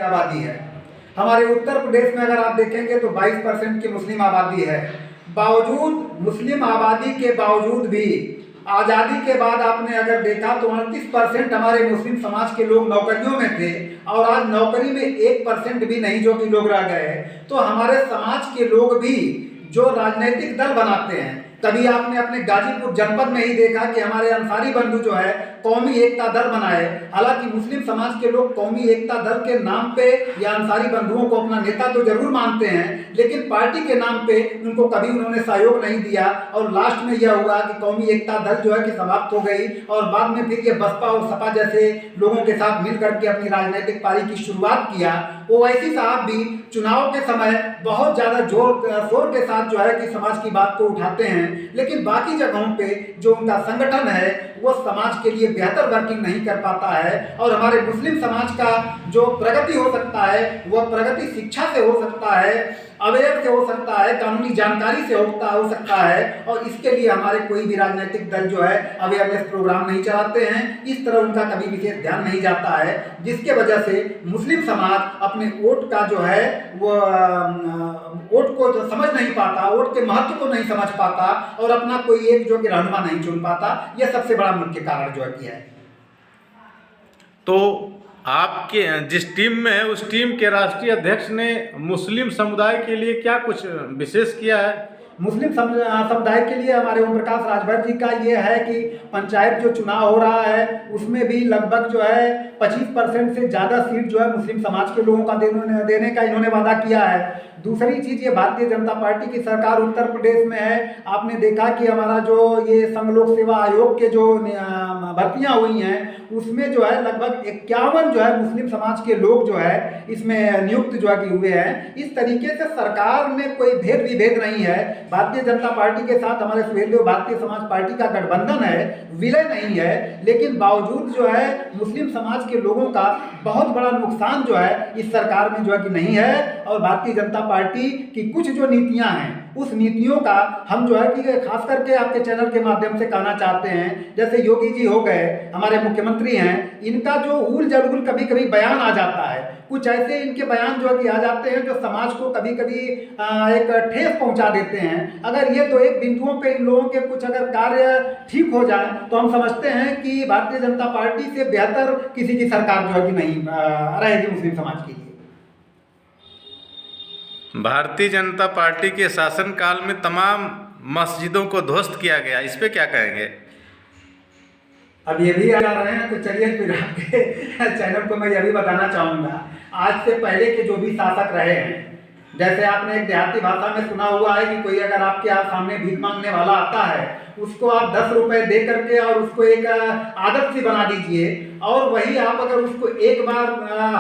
आबादी है। हमारे उत्तर प्रदेश में अगर आप देखेंगे तो 22% की मुस्लिम आबादी है। बावजूद मुस्लिम आबादी के बावजूद भी आज़ादी के बाद आपने अगर देखा तो 38% हमारे मुस्लिम समाज के लोग नौकरियों में थे और आज नौकरी में 1% भी नहीं जो कि लोग रह गए। तो हमारे समाज के लोग भी जो राजनीतिक दल बनाते हैं, तभी आपने अपने गाजीपुर जनपद में ही देखा कि हमारे अंसारी बंधु जो है कौमी एकता दल बनाए। हालांकि मुस्लिम समाज के लोग कौमी एकता दल के नाम पे या अंसारी बंधुओं को अपना नेता तो जरूर मानते हैं, लेकिन पार्टी के नाम पे उनको कभी उन्होंने सहयोग नहीं दिया और लास्ट में यह हुआ कि कौमी एकता दल जो है कि समाप्त हो गई और बाद में फिर ये बसपा और सपा जैसे लोगों के साथ मिल करके अपनी राजनीतिक पारी की शुरुआत किया। ओवैसी साहब भी चुनाव के समय बहुत ज़्यादा जोर शोर के साथ जो है कि समाज की बात को उठाते हैं, लेकिन बाकी जगहों पे जो उनका संगठन है वो समाज के लिए बेहतर वर्किंग नहीं कर पाता है। और हमारे मुस्लिम समाज का जो प्रगति हो सकता है वह प्रगति शिक्षा से हो सकता है, अवेयर से हो सकता है, कानूनी जानकारी से हो सकता है। और इसके लिए हमारे कोई भी राजनीतिक दल जो है अवेयरनेस प्रोग्राम नहीं चलाते हैं, इस तरह उनका कभी विशेष ध्यान नहीं जाता है, जिसके वजह से मुस्लिम समाज अपने वोट का जो है वो वोट को तो समझ नहीं पाता, वोट के महत्व को नहीं समझ पाता और अपना कोई एक जो कि रहनुमा नहीं चुन पाता। यह सबसे बड़ा मुख्य कारण जो है तो आपके जिस टीम में है उस टीम के राष्ट्रीय अध्यक्ष ने मुस्लिम समुदाय के लिए क्या कुछ विशेष किया है? मुस्लिम समुदाय के लिए हमारे ओम प्रकाश राजभर जी का ये है कि पंचायत जो चुनाव हो रहा है उसमें भी लगभग जो है 25% से ज़्यादा सीट जो है मुस्लिम समाज के लोगों का देने का इन्होंने वादा किया है। दूसरी चीज़, ये भारतीय जनता पार्टी की सरकार उत्तर प्रदेश में है। आपने देखा कि हमारा जो ये संघ लोक सेवा आयोग के जो भर्तियाँ हुई हैं उसमें जो है लगभग 51 जो है मुस्लिम समाज के लोग जो है इसमें नियुक्त जो है कि हुए हैं। इस तरीके से सरकार में कोई भेद विभेद नहीं है। भारतीय जनता पार्टी के साथ हमारे सुहेलदेव भारतीय समाज पार्टी का गठबंधन है, विलय नहीं है, लेकिन बावजूद जो है मुस्लिम समाज के लोगों का बहुत बड़ा नुकसान जो है इस सरकार में जो है कि नहीं है। और भारतीय जनता पार्टी की कुछ जो नीतियां हैं उस नीतियों का हम जो है कि खास करके आपके चैनल के माध्यम से कहना चाहते हैं। जैसे योगी जी हो गए, हमारे मुख्यमंत्री हैं, इनका जो उल जलगुल कभी कभी बयान आ जाता है, कुछ ऐसे इनके बयान जो है कि आ जाते हैं जो समाज को कभी कभी एक ठेस पहुंचा देते हैं। अगर ये तो एक बिंदुओं पे इन लोगों के कुछ अगर कार्य ठीक हो जाए तो हम समझते हैं कि भारतीय जनता पार्टी से बेहतर किसी की सरकार जो है कि नहीं रहेगी मुस्लिम समाज के लिए। भारतीय जनता पार्टी के शासनकाल में तमाम मस्जिदों को ध्वस्त किया गया, इस पे क्या कहेंगे? अब ये भी आ रहे हैं तो चलिए फिर आपके चैनल को मैं यह भी बताना चाहूँगा, आज से पहले के जो भी शासक रहे हैं, जैसे आपने एक देहाती भाषा में सुना हुआ है कि कोई अगर आपके यहाँ सामने भीख मांगने वाला आता है उसको आप 10 रुपए दे करके और उसको एक आदत सी बना दीजिए, और वही आप अगर उसको एक बार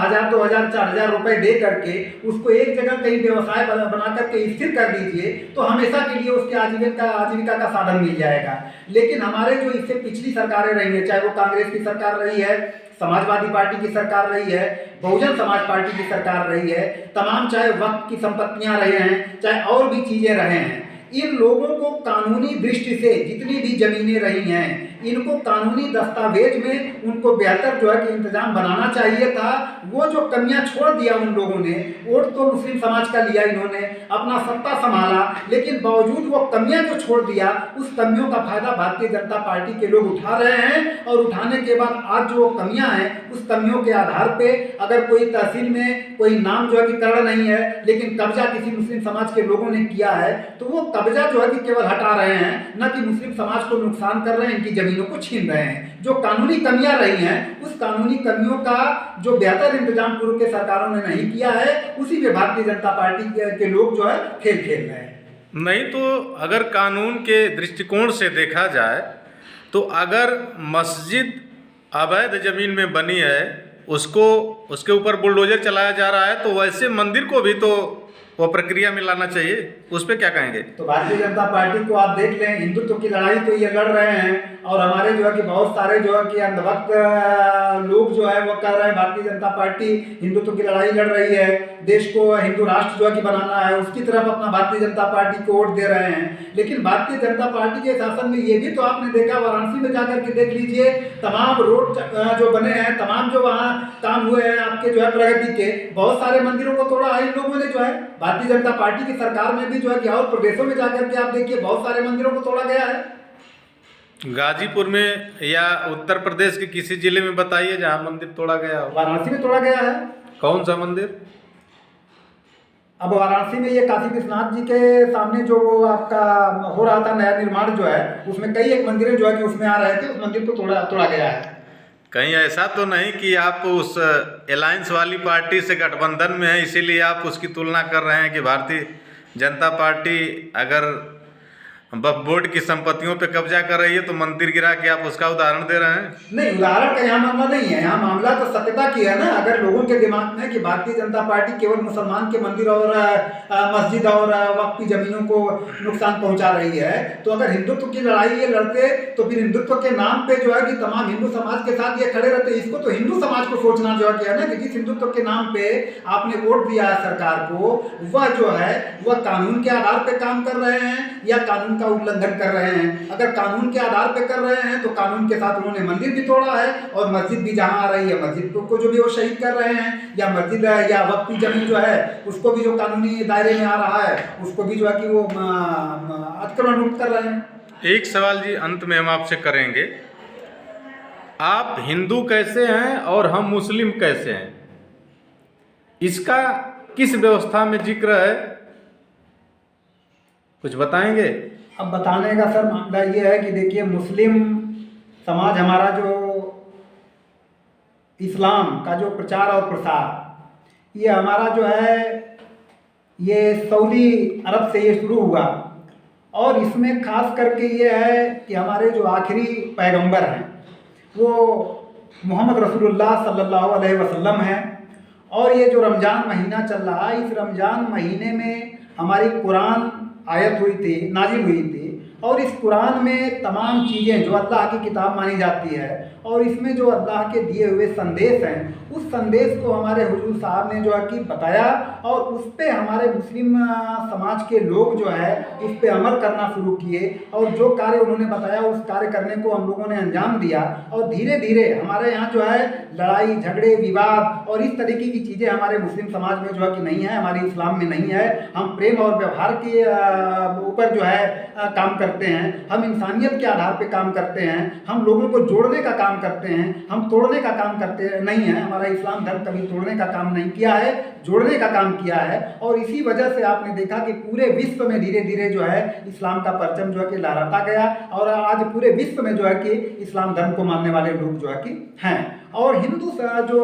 1000, 2000, 4000 रुपए दे करके उसको एक जगह कहीं व्यवसाय बना करके स्थिर कर दीजिए तो हमेशा के लिए उसके आजीविका का साधन मिल जाएगा। लेकिन हमारे जो इससे पिछली सरकारें रही हैं, चाहे वो कांग्रेस की सरकार रही है, समाजवादी पार्टी की सरकार रही है, बहुजन समाज पार्टी की सरकार रही है, तमाम चाहे वक्त की संपत्तियां रहे हैं, चाहे और भी चीजें रहे हैं, इन लोगों को कानूनी दृष्टि से जितनी भी जमीनें रही हैं इनको कानूनी दस्तावेज में उनको बेहतर जो है कि इंतजाम बनाना चाहिए था। वो जो कमियां छोड़ दिया उन लोगों ने, वोट तो मुस्लिम समाज का लिया इन्होंने, अपना सत्ता संभाला, लेकिन बावजूद वो कमियां जो छोड़ दिया उस कमियों का फायदा भारतीय जनता पार्टी के लोग उठा रहे हैं। और उठाने के बाद आज जो कमियां हैं उस कमियों के आधार पे अगर कोई तहसील में कोई नाम जो है कि करण नहीं है लेकिन कब्जा किसी मुस्लिम समाज के लोगों ने किया है तो वो कब्जा जो है कि केवल हटा रहे हैं, न कि मुस्लिम समाज को नुकसान कर रहे हैं, इनकी जमीनों को छीन रहे हैं। जो कानूनी कमियां रही हैं उस कानूनी कमियों का जो बेहतर इंतजाम पूर्व के सरकारों ने नहीं किया है उसी में भारतीय जनता पार्टी के लोग जो है खेल खेल रहे हैं। नहीं तो अगर कानून के दृष्टिकोण से देखा जाए तो अगर मस्जिद अवैध जमीन में बनी है उसको उसके ऊपर बुलडोजर चलाया जा रहा है तो वैसे मंदिर को भी तो वो प्रक्रिया में लाना चाहिए। उस पर क्या कहेंगे? तो भारतीय जनता पार्टी को आप देख लें, हिंदुत्व की लड़ाई तो ये लड़ रहे हैं, और हमारे जो है कि बहुत सारे जो है कि अंधभक्त लोग जो है वो कर रहे हैं भारतीय जनता पार्टी हिंदुत्व की लड़ाई लड़ रही है, देश को हिंदू राष्ट्र जो है कि बनाना है, उसकी तरफ अपना भारतीय जनता पार्टी को वोट दे रहे हैं। लेकिन भारतीय जनता पार्टी के शासन में ये भी तो आपने देखा, वाराणसी में जाकर के देख लीजिए, तमाम रोड जो बने हैं, तमाम जो वहाँ काम हुए हैं आपके जो है प्रगति के, बहुत सारे मंदिरों को तोड़ा है इन लोगों ने जो है। भारतीय जनता पार्टी की सरकार में भी जो है कि और प्रदेशों में जाकर के आप देखिए बहुत सारे मंदिरों को तोड़ा गया है। गाजीपुर में या उत्तर प्रदेश के किसी जिले में बताइए जहाँ मंदिर तोड़ा गया हो। वाराणसी में तोड़ा गया है। कौन सा मंदिर? अब वाराणसी में ये काशी विश्वनाथ जी के सामने जो आपका हो रहा था नया निर्माण जो है, उसमें कई एक मंदिरें जो है कि उसमें आ रहे थे, उस मंदिर को तोड़ा गया है। कहीं ऐसा तो नहीं कि आप उस अलायंस वाली पार्टी से गठबंधन में हैं, इसीलिए आप उसकी तुलना कर रहे हैं कि भारतीय जनता पार्टी अगर वक्फ बोर्ड की संपत्तियों पे कब्जा कर रही है तो मंदिर गिरा के आप उसका उदाहरण दे रहे हैं? नहीं, उदाहरण का यहाँ मामला नहीं है, यहाँ मामला तो सत्यता की है ना। अगर लोगों के दिमाग में कि भारतीय जनता पार्टी केवल मुसलमान के मंदिर और मस्जिद और वक्फ की जमीनों को नुकसान पहुंचा रही है, तो अगर हिंदुत्व की लड़ाई ये लड़ते तो फिर हिंदुत्व के नाम पे जो है कि तमाम हिंदू समाज के साथ ये खड़े रहते। इसको तो हिंदू समाज को सोचना जो है ना कि जिस हिंदुत्व के नाम पे आपने वोट दिया है सरकार को, वह जो है वह कानून के आधार पे काम कर रहे हैं या कानून का उल्लंघन कर रहे हैं। अगर कानून के आधार पे कर रहे हैं तो कानून के साथ उन्होंने मंदिर भी तोड़ा है, और मस्जिद भी जहां आ रही है मस्जिद को जो भी वो शहीद कर रहे हैं, या मस्जिद या वक्फ की जमीन जो है उसको भी जो कानूनी दायरे में आ रहा है उसको भी जो है कि वो अतिक्रमण मुक्त कर रहे हैं। एक सवाल जी अंत में हम आपसे करेंगे, आप हिंदू कैसे हैं और हम मुस्लिम कैसे हैं, इसका किस व्यवस्था में जिक्र है, कुछ बताएंगे? अब बताने का सर मामला ये है कि देखिए, मुस्लिम समाज हमारा जो इस्लाम का जो प्रचार और प्रसार, ये हमारा जो है ये सऊदी अरब से ये शुरू हुआ, और इसमें खास करके ये है कि हमारे जो आखिरी पैगंबर हैं वो मोहम्मद रसूलुल्लाह सल्लल्लाहु अलैहि वसल्लम हैं। और ये जो रमज़ान महीना चल रहा है, इस रमज़ान महीने में हमारी कुरान आयत हुई थी, नाजिल हुई थी, और इस कुरान में तमाम चीज़ें जो अल्लाह की किताब मानी जाती है, और इसमें जो अल्लाह के दिए हुए संदेश हैं, उस संदेश को हमारे हुजूर साहब ने जो है कि बताया, और उस पर हमारे मुस्लिम समाज के लोग जो है उस पर अमल करना शुरू किए, और जो कार्य उन्होंने बताया उस कार्य करने को हम लोगों ने अंजाम दिया। और धीरे धीरे हमारे यहाँ जो है लड़ाई झगड़े विवाद और इस तरीके की चीज़ें हमारे मुस्लिम समाज में जो है कि नहीं है, हमारे इस्लाम में नहीं है। हम प्रेम और व्यवहार के ऊपर जो है काम करते हैं, हम इंसानियत के आधार पे काम करते हैं, हम लोगों को जोड़ने का काम करते हैं, हम तोड़ने का काम करते नहीं है। हमारा इस्लाम धर्म कभी तोड़ने का काम नहीं किया है, जोड़ने का काम किया है। और इसी वजह से आपने देखा कि पूरे विश्व में धीरे धीरे जो है इस्लाम का परचम जो है कि लहराता गया, और आज पूरे विश्व में जो है कि इस्लाम धर्म को मानने वाले लोग जो है कि हैं। और हिंदू जो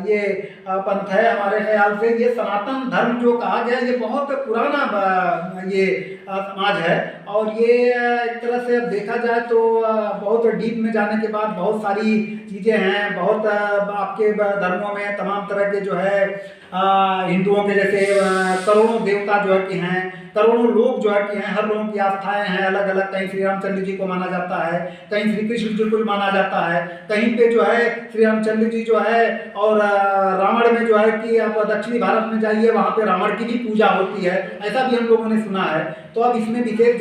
ये पंथ है, हमारे ख्याल से ये सनातन धर्म जो कहा गया, ये बहुत पुराना ये समाज है, और ये एक तरह से अब देखा जाए तो बहुत डीप में जाने के बाद बहुत सारी चीज़ें हैं। बहुत आपके धर्मों में तमाम तरह के जो है हिंदुओं के जैसे करोड़ों देवता जो है कि हैं, करोड़ों लोग जो है कि हैं, हर लोगों की आस्थाएं हैं अलग अलग। कहीं श्री रामचंद्र जी को माना जाता है, कहीं श्री कृष्ण जी को माना जाता है, कहीं पे जो है श्री रामचंद्र जी जो है, और रावण में जो है कि आप दक्षिणी भारत में जाइए वहाँ पे रावण की भी पूजा होती है, ऐसा भी हम लोगों ने सुना है। तो अब इसमें विशेष